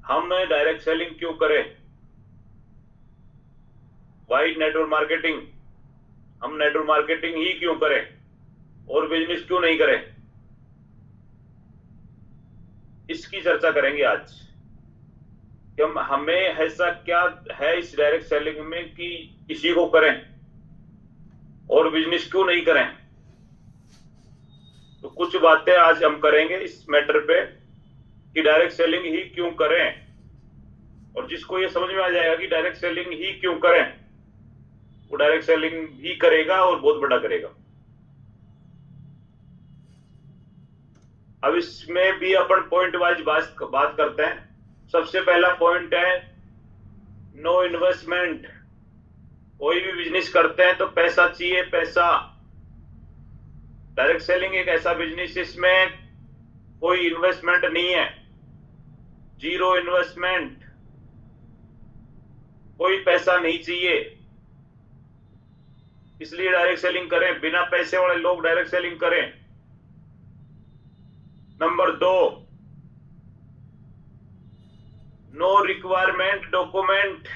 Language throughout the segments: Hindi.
हम डायरेक्ट सेलिंग क्यों करें? Why network marketing? हम नेटवर्क मार्केटिंग ही क्यों करें और बिजनेस क्यों नहीं करें? इसकी चर्चा करेंगे आज कि हमें ऐसा क्या है इस डायरेक्ट सेलिंग में कि इसी को करें और बिजनेस क्यों नहीं करें। तो कुछ बातें आज हम करेंगे इस मैटर पे कि डायरेक्ट सेलिंग ही क्यों करें, और जिसको ये समझ में आ जाएगा कि डायरेक्ट सेलिंग ही क्यों करें, वो डायरेक्ट सेलिंग ही करेगा और बहुत बड़ा करेगा। अब इसमें भी अपन पॉइंट वाइज बात करते हैं। सबसे पहला पॉइंट है नो इन्वेस्टमेंट। कोई भी बिजनेस करते हैं तो पैसा चाहिए, पैसा। डायरेक्ट सेलिंग एक ऐसा बिजनेस जिसमें कोई इन्वेस्टमेंट नहीं है, जीरो इन्वेस्टमेंट, कोई पैसा नहीं चाहिए, इसलिए डायरेक्ट सेलिंग करें। बिना पैसे वाले लोग डायरेक्ट सेलिंग करें। Number 2, no requirement document.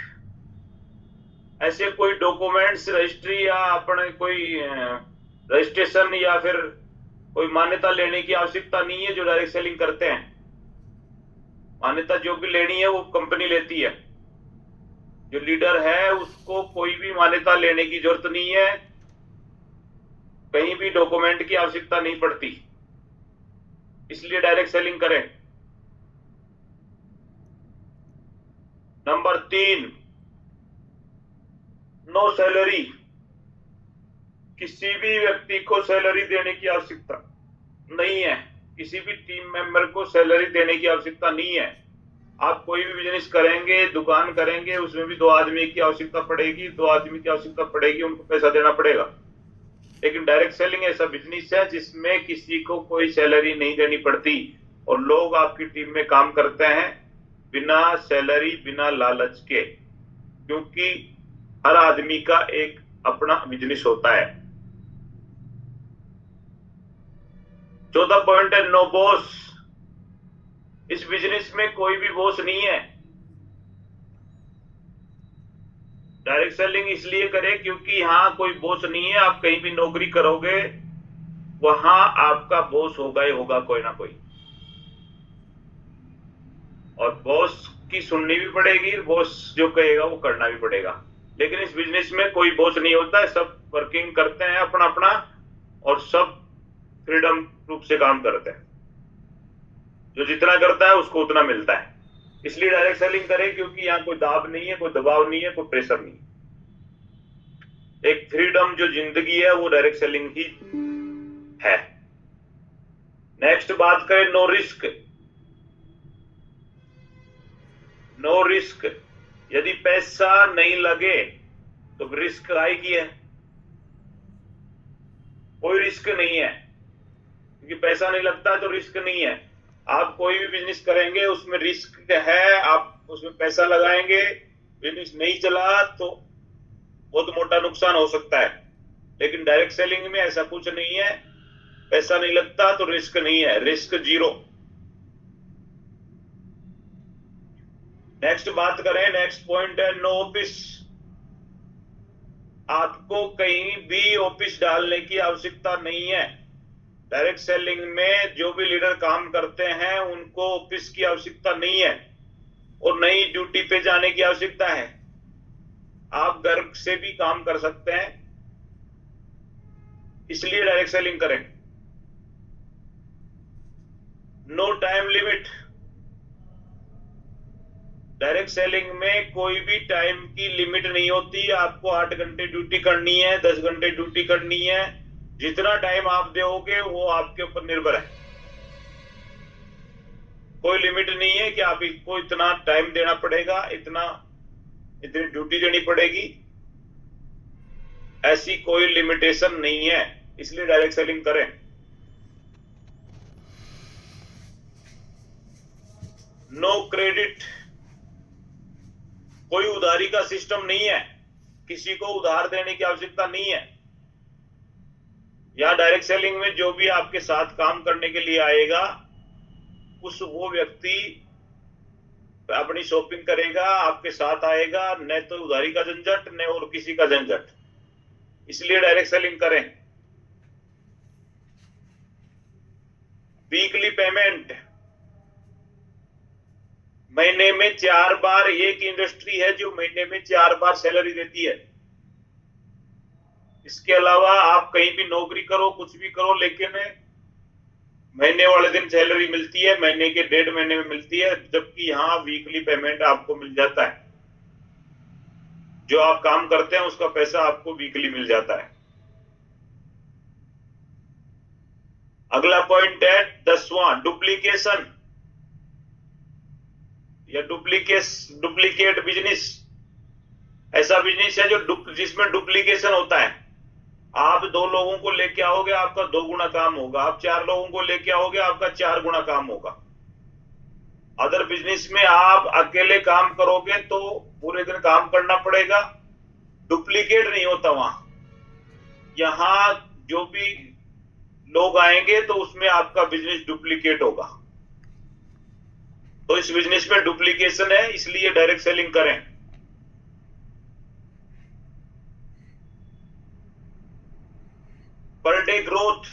ऐसे कोई डॉक्यूमेंट्स, रजिस्ट्री या अपने कोई रजिस्ट्रेशन या फिर कोई मान्यता लेने की आवश्यकता नहीं है जो डायरेक्ट सेलिंग करते हैं। मान्यता जो भी लेनी है वो कंपनी लेती है, जो लीडर है उसको कोई भी मान्यता लेने की जरूरत नहीं है, कहीं भी डॉक्यूमेंट की आवश्यकता नहीं पड़ती, इसलिए डायरेक्ट सेलिंग करें। Number 3, no salary. किसी भी व्यक्ति को सैलरी देने की आवश्यकता नहीं है, किसी भी टीम मेंबर को सैलरी देने की आवश्यकता नहीं है। आप कोई भी बिजनेस करेंगे, दुकान करेंगे, उसमें भी 2 आदमी की आवश्यकता पड़ेगी, 2 आदमी की आवश्यकता पड़ेगी, उनको पैसा देना पड़ेगा। लेकिन डायरेक्ट सेलिंग ऐसा बिजनेस है जिसमें किसी को कोई सैलरी नहीं देनी पड़ती और लोग आपकी टीम में काम करते हैं बिना सैलरी, बिना लालच के, क्योंकि हर आदमी का एक अपना बिजनेस होता है। 14 पॉइंट है नो बॉस। इस बिजनेस में कोई भी बॉस नहीं है। डायरेक्ट सेलिंग इसलिए करें क्योंकि यहाँ कोई बॉस नहीं है। आप कहीं भी नौकरी करोगे वहां आपका बॉस होगा ही होगा, कोई ना कोई, और बॉस की सुननी भी पड़ेगी, बॉस जो कहेगा वो करना भी पड़ेगा। लेकिन इस बिजनेस में कोई बॉस नहीं होता है, सब वर्किंग करते हैं अपना अपना और सब फ्रीडम रूप से काम करते हैं। जो जितना करता है उसको उतना मिलता है, इसलिए डायरेक्ट सेलिंग करें क्योंकि यहाँ कोई दाब नहीं है, कोई दबाव नहीं है, कोई प्रेशर नहीं है। एक फ्रीडम जो जिंदगी है वो डायरेक्ट सेलिंग ही है। नेक्स्ट बात करें नो रिस्क। नो रिस्क, यदि पैसा नहीं लगे तो रिस्क आएगी है। कोई रिस्क नहीं है, क्योंकि पैसा नहीं लगता तो रिस्क नहीं है। आप कोई भी बिजनेस करेंगे उसमें रिस्क है, आप उसमें पैसा लगाएंगे, बिजनेस नहीं चला तो बहुत मोटा नुकसान हो सकता है। लेकिन डायरेक्ट सेलिंग में ऐसा कुछ नहीं है, पैसा नहीं लगता तो रिस्क नहीं है, रिस्क जीरो। नेक्स्ट बात करें, नेक्स्ट पॉइंट है नो ऑफिस। आपको कहीं भी ऑफिस डालने की आवश्यकता नहीं है। डायरेक्ट सेलिंग में जो भी लीडर काम करते हैं उनको ऑफिस की आवश्यकता नहीं है और नई ड्यूटी पे जाने की आवश्यकता है। आप घर से भी काम कर सकते हैं, इसलिए डायरेक्ट सेलिंग करें। No time limit. Direct selling में कोई भी टाइम की लिमिट नहीं होती। आपको 8 घंटे ड्यूटी करनी है, 10 घंटे ड्यूटी करनी है, जितना टाइम आप दोगे वो आपके ऊपर निर्भर है। कोई लिमिट नहीं है कि आपको इतना टाइम देना पड़ेगा, इतनी ड्यूटी देनी पड़ेगी, ऐसी कोई लिमिटेशन नहीं है, इसलिए डायरेक्ट सेलिंग करें। No credit. कोई उधारी का सिस्टम नहीं है, किसी को उधार देने की आवश्यकता नहीं है। या डायरेक्ट सेलिंग में जो भी आपके साथ काम करने के लिए आएगा वो व्यक्ति अपनी शॉपिंग करेगा, आपके साथ आएगा, न तो उधारी का झंझट न और किसी का झंझट। इसलिए डायरेक्ट सेलिंग करें। वीकली पेमेंट, महीने में 4 बार, एक इंडस्ट्री है जो महीने में 4 बार सैलरी देती है। इसके अलावा आप कहीं भी नौकरी करो, कुछ भी करो, लेकिन महीने वाले दिन सैलरी मिलती है, महीने के 1.5 महीने में मिलती है, जबकि यहाँ वीकली पेमेंट आपको मिल जाता है। जो आप काम करते हैं उसका पैसा आपको वीकली मिल जाता है। अगला पॉइंट है 10वां, डुप्लीकेशन या डुप्लीकेट बिजनेस। ऐसा बिजनेस है जो जिसमें डुप्लीकेशन होता है। आप 2 लोगों को लेके आओगे, आपका 2 गुना काम होगा। आप 4 लोगों को लेके आओगे, आपका 4 गुना काम होगा। अदर बिजनेस में आप अकेले काम करोगे तो पूरे दिन काम करना पड़ेगा, डुप्लीकेट नहीं होता वहां। यहां जो भी लोग आएंगे तो उसमें आपका बिजनेस डुप्लीकेट होगा। तो इस बिजनेस में डुप्लीकेशन है, इसलिए डायरेक्ट सेलिंग करें। Per day growth,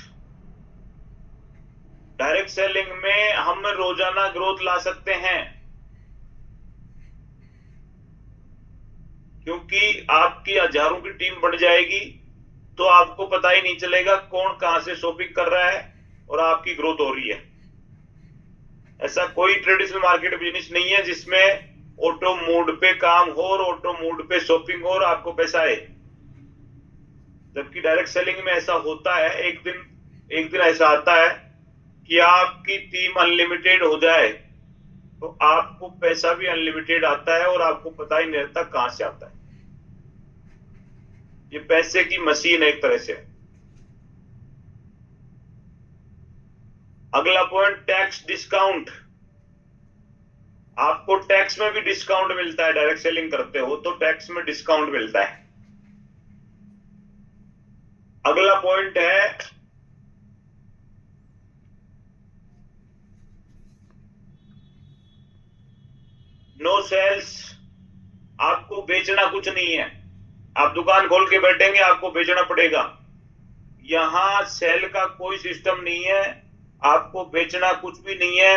direct selling में हम रोजाना ग्रोथ ला सकते हैं, क्योंकि आपकी हजारों की टीम बढ़ जाएगी तो आपको पता ही नहीं चलेगा कौन कहां से शॉपिंग कर रहा है और आपकी ग्रोथ हो रही है। ऐसा कोई ट्रेडिशनल मार्केट बिजनेस नहीं है जिसमें ऑटो मोड पे काम हो और ऑटो मोड पे शॉपिंग हो और आपको पैसा आए। जबकि डायरेक्ट सेलिंग में ऐसा होता है, एक दिन ऐसा आता है कि आपकी टीम अनलिमिटेड हो जाए तो आपको पैसा भी अनलिमिटेड आता है और आपको पता ही नहीं रहता कहां से आता है। ये पैसे की मशीन है एक तरह से। अगला पॉइंट, टैक्स डिस्काउंट। आपको टैक्स में भी डिस्काउंट मिलता है, डायरेक्ट सेलिंग करते हो तो टैक्स में डिस्काउंट मिलता है। अगला पॉइंट है नो सेल्स। आपको बेचना कुछ नहीं है। आप दुकान खोल के बैठेंगे, आपको बेचना पड़ेगा। यहां सेल का कोई सिस्टम नहीं है, आपको बेचना कुछ भी नहीं है।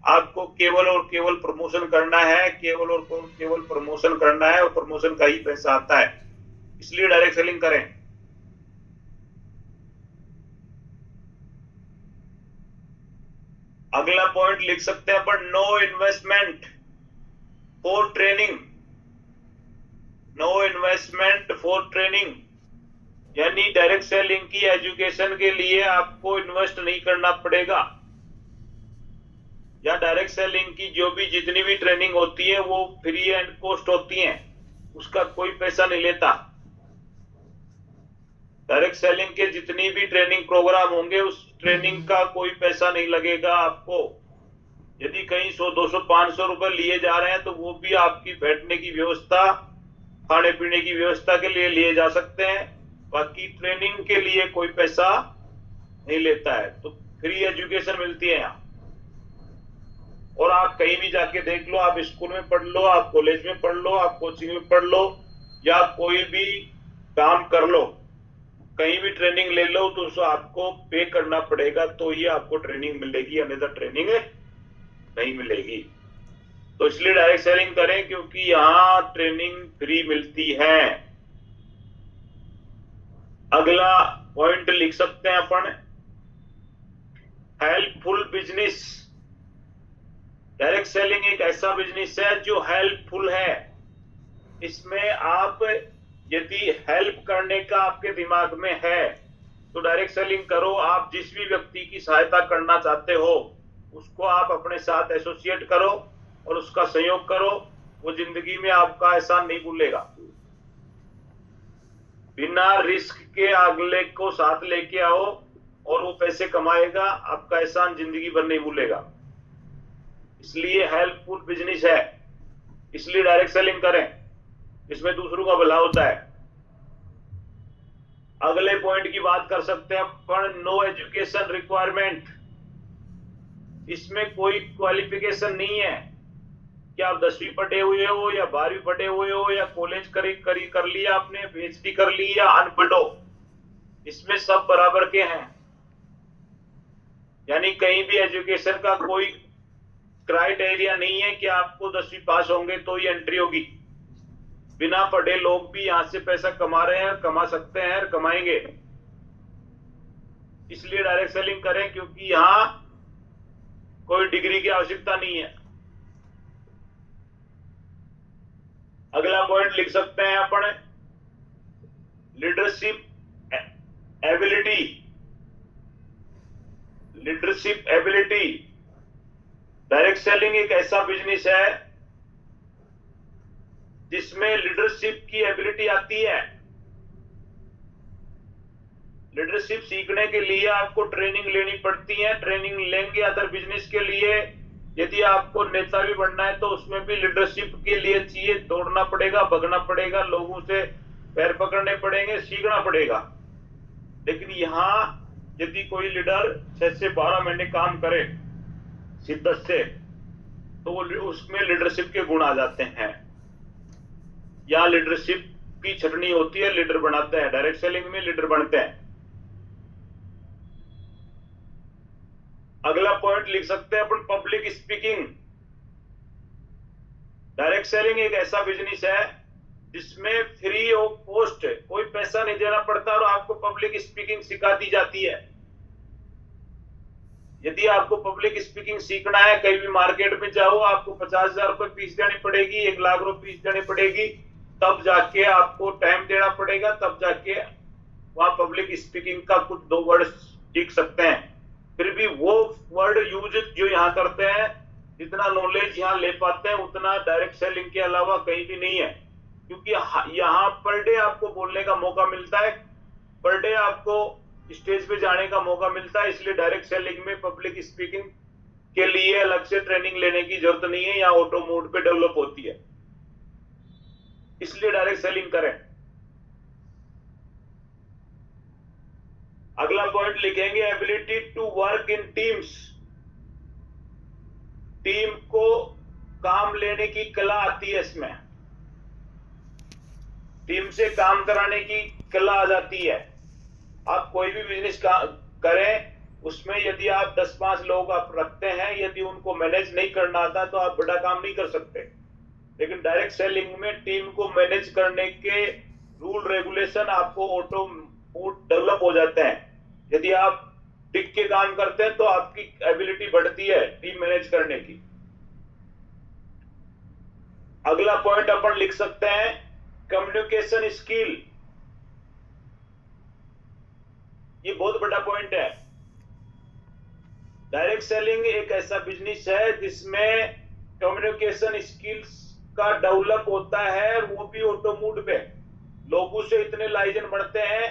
आपको केवल और केवल प्रमोशन करना है, केवल और केवल प्रमोशन करना है और प्रमोशन का ही पैसा आता है। इसलिए डायरेक्ट सेलिंग करें। अगला पॉइंट लिख सकते हैं अपन, no investment for training. No investment for training, यानी डायरेक्ट सेलिंग की एजुकेशन के लिए आपको इन्वेस्ट नहीं करना पड़ेगा। या डायरेक्ट सेलिंग की जो भी जितनी भी ट्रेनिंग होती है वो फ्री एंड कॉस्ट होती है, उसका कोई पैसा नहीं लेता। डायरेक्ट सेलिंग के जितनी भी ट्रेनिंग प्रोग्राम होंगे उस ट्रेनिंग का कोई पैसा नहीं लगेगा आपको। यदि कहीं 100, 200, 500 रुपए लिए जा रहे हैं तो वो भी आपकी बैठने की व्यवस्था, खाने पीने की व्यवस्था के लिए लिए जा सकते हैं। बाकी ट्रेनिंग के लिए कोई पैसा नहीं लेता है। तो फ्री एजुकेशन मिलती है यहाँ। और आप कहीं भी जाके देख लो, आप स्कूल में पढ़ लो, आप कॉलेज में पढ़ लो, आप कोचिंग में पढ़ लो, या कोई भी काम कर लो, कहीं भी ट्रेनिंग ले लो तो उसको आपको पे करना पड़ेगा, तो ही आपको ट्रेनिंग मिलेगी, अन्यथा ट्रेनिंग नहीं मिलेगी। तो इसलिए डायरेक्ट सेलिंग करें क्योंकि यहाँ ट्रेनिंग फ्री मिलती है। अगला पॉइंट लिख सकते हैं अपन, हेल्पफुल बिजनेस। डायरेक्ट सेलिंग एक ऐसा बिजनेस है जो हेल्पफुल है। इसमें आप यदि हेल्प करने का आपके दिमाग में है तो डायरेक्ट सेलिंग करो। आप जिस भी व्यक्ति की सहायता करना चाहते हो उसको आप अपने साथ एसोसिएट करो और उसका सहयोग करो। वो जिंदगी में आपका एहसान नहीं भूलेगा। बिना रिस्क के अगले को साथ लेके आओ और वो पैसे कमाएगा, आपका एहसान जिंदगी भर नहीं भूलेगा। इसलिए हेल्पफुल बिजनेस है, इसलिए डायरेक्ट सेलिंग करें, इसमें दूसरों का भला होता है। अगले पॉइंट की बात कर सकते हैं अपन, नो एजुकेशन रिक्वायरमेंट। इसमें कोई क्वालिफिकेशन नहीं है क्या आप 10वीं पढ़े हुए हो या 12वीं पढ़े हुए हो या कॉलेज कर लिया आपने, PhD कर ली या अनपढ़ हो, इसमें सब बराबर के हैं। यानी कहीं भी एजुकेशन का कोई क्राइटेरिया नहीं है कि आपको 10वीं पास होंगे तो ही एंट्री होगी। बिना पढ़े लोग भी यहां से पैसा कमा रहे हैं, कमा सकते हैं, कमाएंगे। इसलिए डायरेक्ट सेलिंग करें, क्योंकि यहां कोई डिग्री की आवश्यकता नहीं है। अगला पॉइंट लिख सकते हैं अपन, leadership ability. Leadership ability, direct selling एक ऐसा बिजनेस है जिसमें लीडरशिप की एबिलिटी आती है। लीडरशिप सीखने के लिए आपको ट्रेनिंग लेनी पड़ती है। ट्रेनिंग लेंगे अदर बिजनेस के लिए। यदि आपको नेता भी बनना है तो उसमें भी लीडरशिप के लिए चाहिए, दौड़ना पड़ेगा, भगना पड़ेगा, लोगों से पैर पकड़ने पड़ेंगे, सीखना पड़ेगा। लेकिन यहाँ यदि कोई लीडर 6 से 12 महीने काम करे शिद्दत से, तो उसमें लीडरशिप के गुण आ जाते हैं। या लीडरशिप की छटनी होती है, लीडर बनाते हैं। डायरेक्ट सेलिंग में लीडर बनते हैं। अगला पॉइंट लिख सकते हैं अपन, पब्लिक स्पीकिंग। डायरेक्ट सेलिंग एक ऐसा बिजनेस है जिसमें फ्री ऑफ कॉस्ट, कोई पैसा नहीं देना पड़ता और आपको पब्लिक स्पीकिंग सिखा दी जाती है। यदि आपको पब्लिक स्पीकिंग सीखना है, कहीं भी मार्केट में जाओ, आपको 50,000 रुपए फीस देनी पड़ेगी, 1 लाख रुपए फीस देनी पड़ेगी, तब जाके आपको टाइम देना पड़ेगा, तब जाके वहां पब्लिक स्पीकिंग का कुछ 2 वर्ड सीख सकते हैं। फिर भी वो वर्ड यूज जो यहाँ करते हैं, जितना नॉलेज यहाँ ले पाते हैं, उतना डायरेक्ट सेलिंग के अलावा कहीं भी नहीं है। क्योंकि यहाँ पर डे आपको बोलने का मौका मिलता है, पर डे आपको स्टेज पे जाने का मौका मिलता है। इसलिए डायरेक्ट सेलिंग में पब्लिक स्पीकिंग के लिए अलग से ट्रेनिंग लेने की जरूरत नहीं है, या ऑटो मोड पे डेवलप होती है। इसलिए डायरेक्ट सेलिंग करें। अगला पॉइंट लिखेंगे, ability to work in teams. Team को काम लेने की कला आती है इसमें। टीम से काम कराने की कला आ जाती है। आप कोई भी बिजनेस करें, उसमें यदि आप 10-5 लोग आप रखते हैं, यदि उनको मैनेज नहीं करना आता तो आप बड़ा काम नहीं कर सकते। लेकिन डायरेक्ट सेलिंग में टीम को मैनेज करने के रूल रेगुलेशन आपको ऑटो डेवलप हो जाते हैं। यदि आप टिक के काम करते हैं तो आपकी एबिलिटी बढ़ती है टीम मैनेज करने की। अगला पॉइंट अपन लिख सकते हैं, कम्युनिकेशन स्किल। ये बहुत बड़ा पॉइंट है। डायरेक्ट सेलिंग एक ऐसा बिजनेस है जिसमें कम्युनिकेशन स्किल्स का डेवलप होता है, वो भी ऑटो मोड पे। लोगों से इतने लाइजन बढ़ते हैं,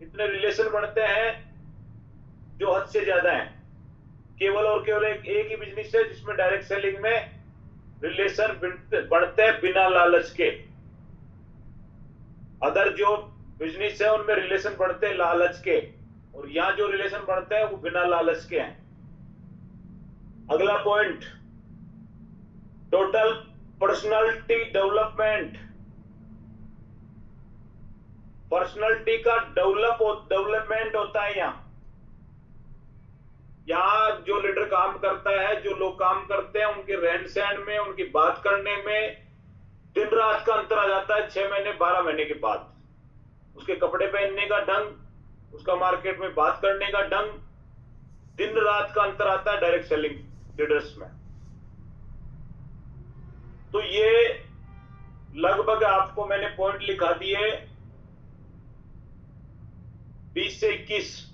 इतने रिलेशन बढ़ते हैं जो हद से ज्यादा है। केवल और केवल एक ही बिजनेस है जिसमें डायरेक्ट सेलिंग में रिलेशन बढ़ते हैं बिना लालच के। अदर जो बिजनेस है उनमें रिलेशन बढ़ते हैं लालच के, और यहां जो रिलेशन बढ़ते हैं वो बिना लालच के हैं। अगला point, total personality development. Personality का डेवलपमेंट होता है यहाँ जो लीडर काम करता है, जो लोग काम करते हैं, उनके रहन सहन में, उनकी बात करने में दिन रात का अंतर आ जाता है। 6 महीने 12 महीने के बाद उसके कपड़े पहनने का ढंग, उसका मार्केट में बात करने का ढंग, दिन रात का अंतर आता है डायरेक्ट सेलिंग लीडर्स में। तो ये लगभग आपको मैंने पॉइंट लिखा दिए 20 से 21।